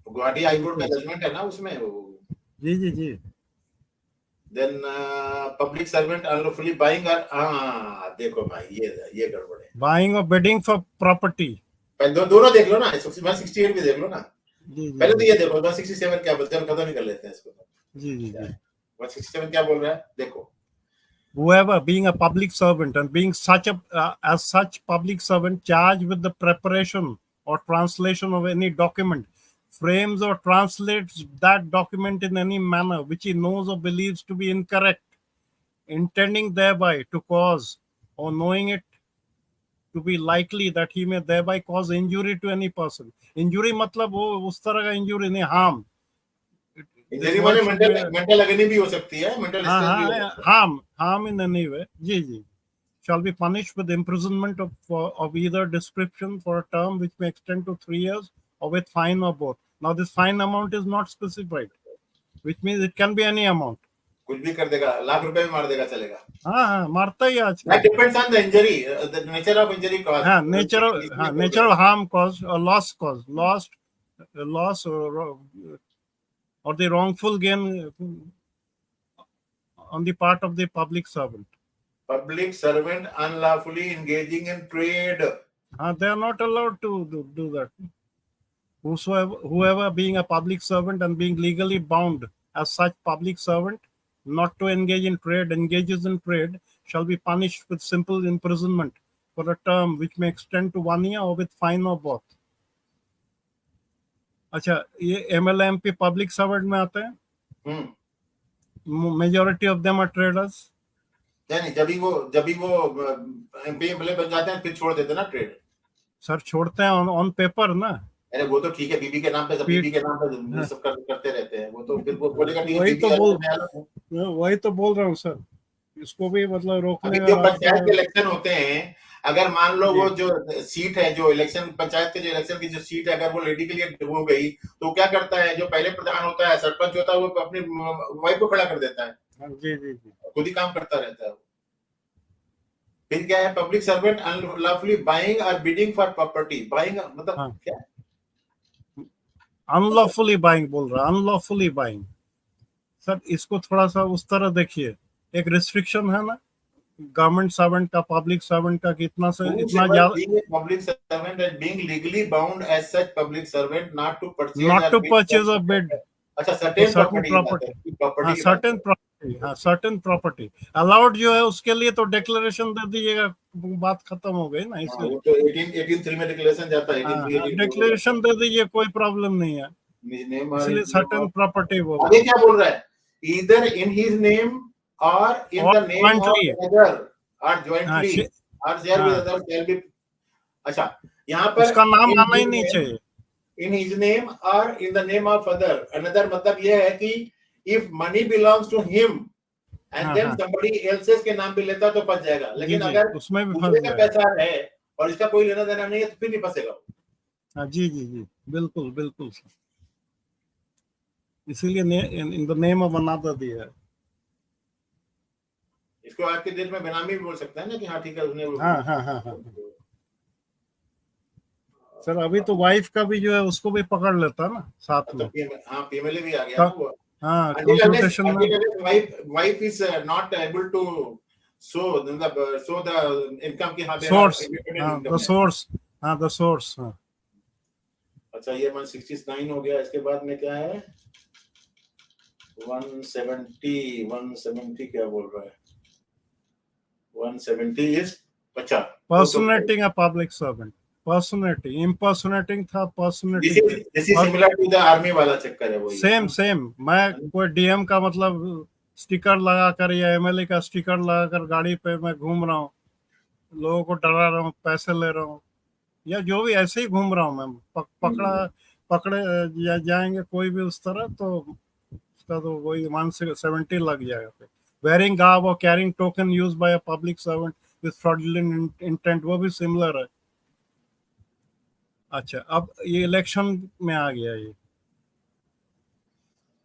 गुवाहाटी हाई कोर्ट का जजमेंट है ना उसमें। जी then public servant unlawfully buying or, हाँ देखो भाई ये गड़बड़ है, बाइंग और बिडिंग फॉर प्रॉपर्टी। पहले दोनों देख लो ना, 168 भी देख लो ना। पहले तो ये देखो 167 क्या बोलते हैं, खत्म ही कर लेते हैं इसको। जी 167 क्या बोल रहा है देखो। Whoever being a public servant and being as such public servant charged with the preparation or translation of any document frames or translates that document in any manner which he knows or believes to be incorrect, intending thereby to cause or knowing it to be likely that he may thereby cause injury to any person. Injury मतलब वो उस तरह का injury नहीं, harm. Injury माने mental लगनी भी हो सकती है, mental harm in any way, जी shall be punished with imprisonment of either description for a term which may extend to 3 years or with fine or both. Now this fine amount is not specified, which means it can be any amount. कुछ भी कर देगा, लाख रुपए में मार देगा चलेगा। हाँ मारता ही आज। That depends on the injury, the nature of injury caused. हाँ nature of harm caused or loss or the wrongful gain on the part of the public servant. Public servant unlawfully engaging in trade. They are not allowed to do that. Whoever being a public servant and being legally bound as such public servant not to engage in trade, engages in trade, shall be punished with simple imprisonment for a term which may extend to 1 year or with fine or both. अच्छा, ये MLA MP public servant में आते हैं. Majority of them are traders. नहीं, जब भी वो MP MLA बन जाते हैं फिर छोड़ देते हैं ना ट्रेड. सर छोड़ते हैं ऑन पेपर ना. अरे वो तो ठीक है, बीबी के नाम पे सब बीबी के नाम पे सब करते रहते हैं. वो तो फिर वो बोलेगा ठीक है, वही तो बोल रहा हूँ सर. इसको भी मतलब रोकने का. जो पंचायत के इलेक्शन होते हैं, अगर मान लो वो जो सीट है, जो इलेक्शन पंचायत के जो इलेक्शन की जो सीट है, अगर वो लेडी के लिए हो गई तो क्या करता है, जो पहले प्रधान होता है, सरपंच होता है, वो अपनी वाइफ को खड़ा कर देता है. जी जी जी, खुद ही काम करता रहता है. फिर क्या है, पब्लिक सर्वेंट अनलॉफुली बाइंग और बिडिंग फॉर प्रॉपर्टी. बाइंग मतलब क्या, अनलॉफुली बाइंग बोल रहा है, अनलॉफुली बाइंग. सर इसको थोड़ा सा उस तरह देखिए, एक रिस्ट्रिक्शन है ना गवर्नमेंट सर्वेंट का, पब्लिक सर्वेंट का, कितना से इतना ज्यादा. Public servant and being legally bound as such public servant not to purchase a bid. अच्छा, certain property, certain property allowed जो है उसके लिए तो डिक्लेरेशन दे दीजिएगा, बात खत्म हो गई ना. इसलिए वो तो 18 में डिक्लेरेशन जाता है. डिक्लेरेशन दे दीजिए, कोई प्रॉब्लम नहीं है. इसलिए सर्टेन प्रॉपर्टी बोल. आगे क्या बोल रहा है, either in his name or in the name of other or jointly or share with other shall be. अच्छा, यहाँ पर उसका नाम आना ही नहीं चाहिए. In his name or in the name of other. Another मतलब ये है कि if money belongs to him and then somebody else's के नाम भी लेता तो फंस जाएगा. लेकिन अगर उसमें भी दूसरे का पैसा है और इसका कोई लेना देना नहीं है तो फिर नहीं फंसेगा. जी जी जी, बिल्कुल बिल्कुल. इसीलिए in the name of another दिया है. इसको आज के डेट में बेनामी भी बोल सकते हैं ना कि हाँ ठीक है उसने. हाँ. सर अभी तो वाइफ का भी जो है उसको भी पकड़ लेता है ना साथ में. हाँ, पीएमएलए भी आ गया. हाँ, कंप्यूटेशन में wife is not able to show the income की. हाँ, सोर्स, द सोर्स. हाँ, द सोर्स. अच्छा, ये 169 हो गया. इसके बाद में क्या है, 170 क्या बोल रहा है. 170 is अच्छा, personating a public servant. impersonating था, personating. This is similar to the army वाला चक्कर है. वो सेम. मैं कोई डीएम का मतलब स्टिकर लगाकर या एमएलए का स्टिकर लगाकर गाड़ी पे मैं घूम रहा हूँ, लोगों को डरा रहा हूँ, पैसे ले रहा हूँ, या जो भी ऐसे ही घूम रहा हूँ मैं, पकड़े जाएंगे कोई भी उस तरह, तो उसका तो वही 170 लग जाएगा. Wearing garb or carrying token used by a public servant with fraudulent intent, वो भी सिमिलर है. अच्छा, अब ये इलेक्शन में आ गया. ये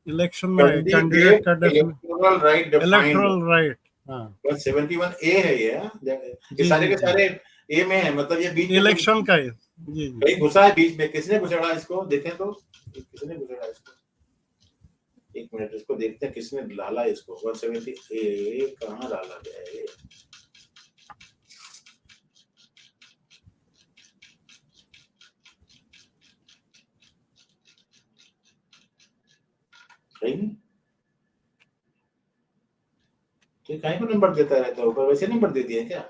इलेक्शन में कैंडिडेट का इलेक्टोरल राइट. हाँ, 71A है ये सारे के सारे ए में है. मतलब ये बीच इलेक्शन का है. जी जी, घुसा है बीच में. किसने घुसाड़ा इसको, देखें तो किसने घुसाड़ा इसको. एक मिनट, इसको देखते हैं किसने डाला इसको. 170A कहाँ डाला गया है. कहीं तो कहीं पर नंबर देता रहता है, ऊपर वैसे नंबर दे दिया क्या.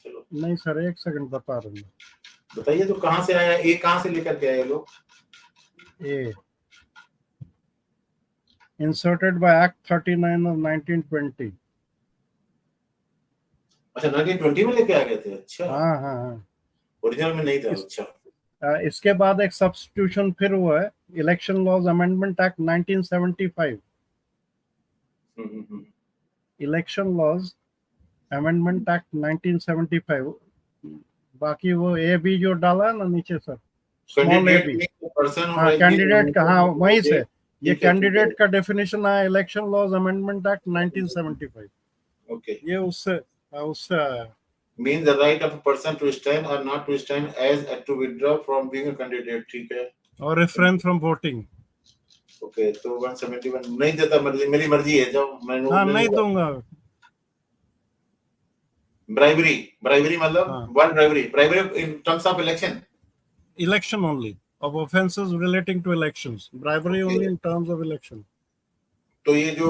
चलो नहीं सर, एक सेकंड बता रहा हूँ. बताइए तो कहाँ से आया, ए कहाँ से लेकर के आए लोग. ए inserted by Act 39 of 1920. अच्छा, 1920 में लेके आ गए थे. अच्छा, हाँ. ओरिजिनल में नहीं था. अच्छा, इसके बाद एक सब्स्टिट्यूशन फिर हुआ है, election laws amendment act 1975. Election laws amendment act 1975. बाकी वो ए बी जो डाला है ना नीचे sir, small A B, candidate का. हाँ, वहीं से ये कैंडिडेट का डेफिनेशन है, election laws amendment act 1975. Okay, ये उससे आया. means the right of a person to stand or not to stand as to withdraw from being a candidate. ठीक है, और refrain from voting. ओके, तो 171 नहीं देता. मेरी मर्जी है, जाओ. मैं नहीं दूंगा. bribery मतलब हाँ. what bribery in terms of Election only, of offences relating to elections. Bribery Okay. only in terms of election. तो ये जो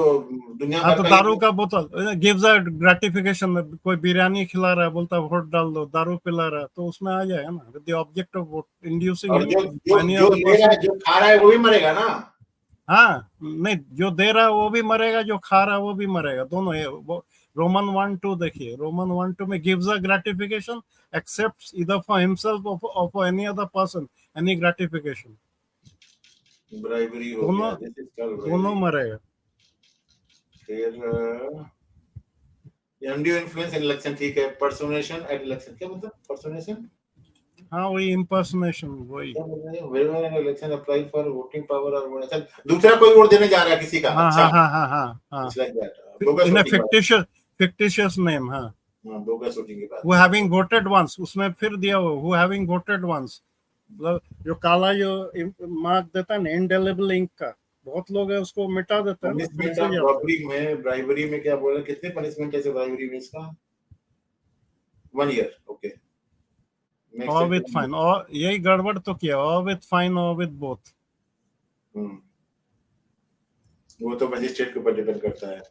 दुनिया हाँ, भर तो का दारू का बोतल गिव्स अ ग्रेटिफिकेशन, कोई बिरयानी खिला रहा है, बोलता है वोट डाल दो, दारू पिला रहा है, तो उसमें आ जाएगा ना, with the object of vote inducing और हिम जो एनी जो अदर ले रहा है, पर्सन. जो खा रहा है वो भी मरेगा ना. हाँ, नहीं, जो दे रहा है वो भी मरेगा, जो खा रहा है वो भी मरेगा, दोनों है. रोमन 1:2 देखिए, रोमन 1:2 में gives a gratification except either for himself or for any other person any gratification. Bribery हो गया, दिस इज कॉल्ड दोनों मरेगा. फिर अनड्यू इन्फ्लुएंस इन इलेक्शन, ठीक है. पर्सोनेशन एट इलेक्शन, क्या मतलब पर्सोनेशन? हाँ, वही इम्पर्सनेशन, वही. क्या बोल रहे हैं? Where an election apply for voting power और वो, अच्छा दूसरा कोई वोट देने जा रहा है किसी का. हाँ, अच्छा, हाँ, हाँ, हाँ, हाँ. It's like that. Bogus in a voting, fictitious name. हाँ. बोगस वोटिंग की बात. Who having voted once, उसमें फिर दिया हुआ who having voted once, मतलब जो काला जो मार्क देता है ना, इंडेलिबल इंक का, बहुत लोग है उसको मिटा देता है ना, फिर पनिशमेंट से ऑफ जाता है. ब्राइबरी में क्या बोल रहे हैं, कितने पनिशमेंट है ब्राइबरी में इसका? 1 year. ओके. और विद फाइन, और यही गड़बड़ तो किया, और विद फाइन और विद बोथ. वो तो मजिस्ट्रेट के ऊपर डिपेंड करता है,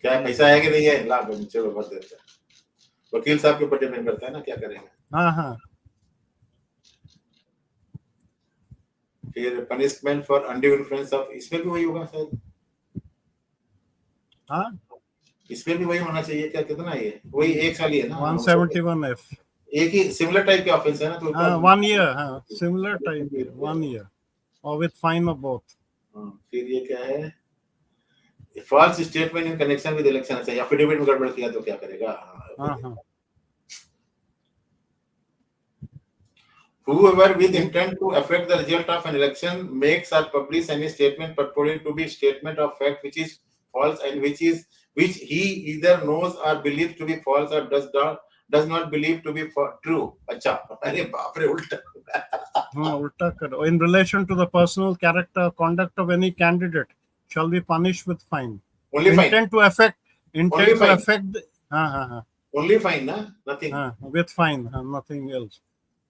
क्या पैसा है कि नहीं है, ला चलो भर देते हैं. वकील साहब के ऊपर डिपेंड करता है ना, क्या करेंगे. हाँ, हाँ. फिर punishment for undue influence of, इसमें भी वही होगा शायद. हाँ, इसमें भी वही होना चाहिए क्या, कितना ये वही 1 साल ही है ना. 171F. एक ही सिमिलर टाइप के ऑफेंस है ना, तो हाँ, 1 year. हाँ, सिमिलर टाइप है, 1 year और विद फाइन ऑफ बोथ. फिर ये क्या है, false statement in connection with election, अच्छा एफिडेविट में गड़बड़ किया तो क्या करेगा. हाँ, हाँ. Whoever with intent to affect the result of an election makes or publish any statement purporting to be statement of fact which is false and which he either knows or believes to be false or does not believe to be true. अच्छा, अरे बाप रे, उल्टा. हाँ, उल्टा करो. In relation to the personal character conduct of any candidate shall be punished with fine. Only fine. Intent to affect. हाँ, हाँ, हाँ. Only fine, ना, nothing. हाँ, with fine, nothing else.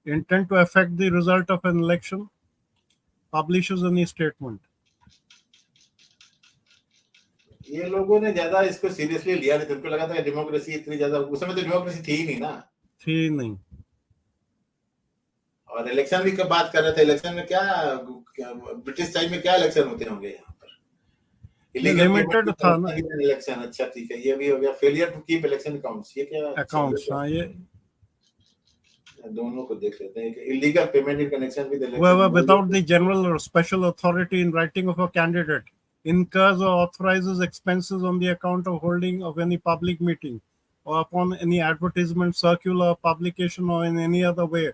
Intent to affect the result of an election, publishes any statement. ये लोगों ने ज्यादा इसको सीरियसली लिया नहीं, तुमको लगा था डेमोक्रेसी इतनी ज्यादा, उस समय तो डेमोक्रेसी थी ही नहीं ना. थी नहीं. और इलेक्शन भी कब बात कर रहे थे, इलेक्शन में क्या ब्रिटिश टाइम में क्या इलेक्शन होते होंगे यहाँ पर, लिमिटेड था ना इलेक्शन. अच्छा ठीक है, ये भी हो गया. Failure to keep election accounts, ये क्या अकाउंट्स. हाँ, ये दोनों को देख लेते हैं. Illegal payment in connection with election, whoever without the general or special authority in writing of a candidate incurs or authorizes expenses on the account of holding of any public meeting or upon any advertisement, circular, publication, or in any other way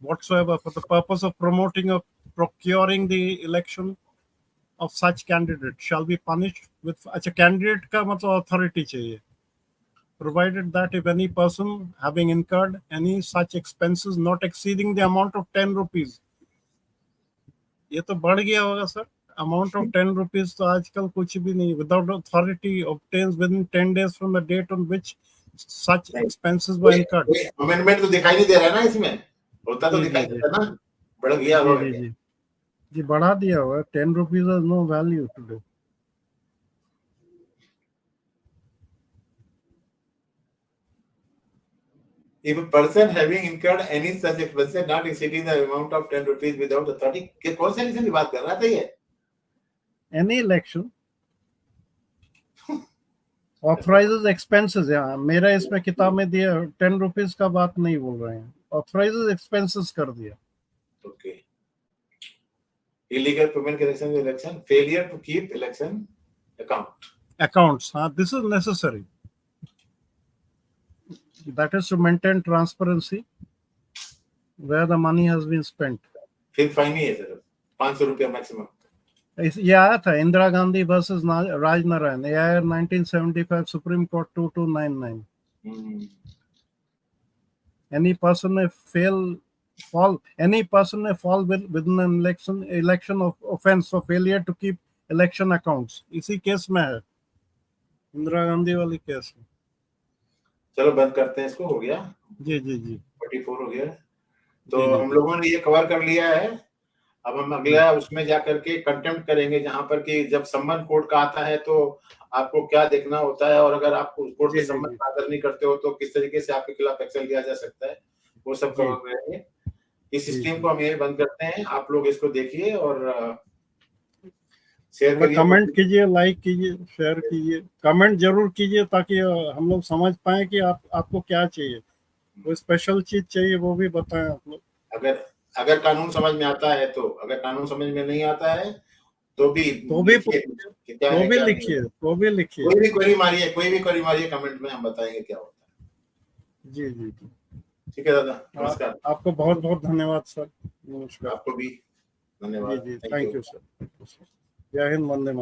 whatsoever for the purpose of promoting or procuring the election of such candidate shall be punished with. अच्छा, candidate का मतलब authority चाहिए. Provided that if any person having incurred any such expenses not exceeding the amount of 10 rupees, ये तो बढ़ गया होगा sir, amount of 10 rupees तो आजकल कुछ भी नहीं, without authority obtains within 10 days from the date on which such expenses were incurred. Amendment तो दिखाई नहीं दे रहा है ना इसमें, होता तो दिखाई देता ना, बढ़ गया होगा. जी, बढ़ा दिया होगा. 10 rupees has no value today. If a person having incurred any such expenses not exceeding the amount of 10 rupees without authority, कौन सा इलेक्शन की बात कर रहा था ये? Any election authorizes expenses. यार मेरा इसमें किताब में दिया 10 rupees का बात नहीं बोल रहे हैं, authorizes expenses कर दिया. Okay. Illegal payment connection with election, failure to keep election accounts. This is necessary. That is to maintain transparency where the money has been spent. फिर फाइन ही है सर, 500 रुपया मैक्सिमम. ये आया था Indira Gandhi versus Rajnarayan, AIR 1975, Supreme Court 2299. Any person may fall within an election of offense for failure to keep election accounts. इसी case में है, इंदिरा गांधी वाली केस में. चलो बंद करते हैं इसको, हो गया जी जी जी 44 हो गया। तो जी, जी, हम जी। लोगों ने ये कवर कर लिया है। अब हम अगला उसमें जा करके कंटेम्प्ट करेंगे, जहां पर कि जब सम्मन कोर्ट का आता है तो आपको क्या देखना होता है, और अगर आप कोर्ट के जी, जी, सम्मन जी। का आदर नहीं करते हो तो किस तरीके से आपके खिलाफ एक्शन लिया जा सकता है, वो सब जी, कवर करेंगे। इस जी, स्ट्रीम जी। को हम यही बंद करते हैं, आप लोग इसको देखिए और शेयर थोड़ा करिए। कमेंट कीजिए, लाइक कीजिए, शेयर कीजिए, कमेंट जरूर कीजिए ताकि हम लोग समझ पाए कि आपको क्या चाहिए, कोई स्पेशल चीज चाहिए वो भी बताएं आप लोग। अगर अगर कानून समझ में आता है तो, अगर कानून समझ में नहीं आता है तो भी तो भी लिखिए कि क्या तो है भी क्या नहीं है। लिखिए, तो भी लिखिए। कोई भी क्वेरी मारिए, कोई भी क्वेरी मारिए कमेंट में, हम बताएंगे क्या होता है। जी जी जी। ठीक है दादा, नमस्कार। आपको बहुत बहुत धन्यवाद सर। नमस्कार। आपको भी जी धन्यवाद, जी, thank thank you. You sir. जय हिंद, वंदे मातरम।